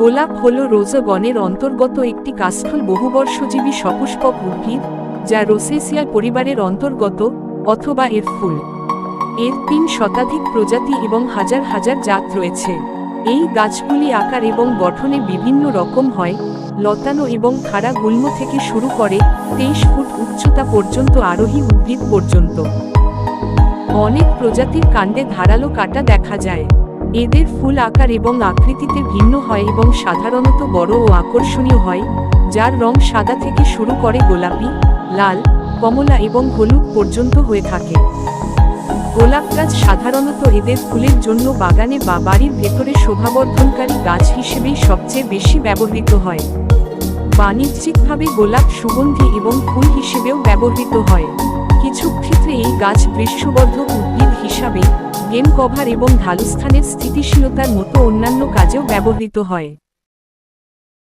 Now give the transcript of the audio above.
গোলাপ হল রোজা গণের অন্তর্গত একটি কাষ্ঠল বহুবর্ষজীবী সপুষ্পক উদ্ভিদ, যা রোসেসিয়া পরিবারের অন্তর্গত, অথবা এর ফুল। এর ৩ শতাধিক প্রজাতি এবং হাজার হাজার জাত রয়েছে। এই গাছগুলি আকার এবং গঠনে বিভিন্ন রকম হয়, লতানো এবং খাড়া গুল্ম থেকে শুরু করে 23 ফুট উচ্চতা পর্যন্ত আরোহী উদ্ভিদ পর্যন্ত। অনেক প্রজাতির কাণ্ডে ধারালো কাঁটা দেখা যায়। এদের ফুল আকার এবং আকৃতিতে ভিন্ন হয় এবং সাধারণত বড় ও আকর্ষণীয় হয়, যার রং সাদা থেকে শুরু করে গোলাপি, লাল, কমলা এবং হলুদ পর্যন্ত হয়ে থাকে। গোলাপ গাছ সাধারণত এদের ফুলের জন্য বাগানে বা বাড়ির ভেতরে শোভাবর্ধনকারী গাছ হিসেবেই সবচেয়ে বেশি ব্যবহৃত হয়। বাণিজ্যিকভাবে গোলাপ সুগন্ধি এবং ফুল হিসেবেও ব্যবহৃত হয়। কিছু ক্ষেত্রে এই গাছ গ্রীষ্মবর্ধক উদ্ভিদ হিসাবে, গেম কভার এবং ঢালুস্থানের স্থিতিশীলতার মতো অন্যান্য কাজেও ব্যবহৃত হয়।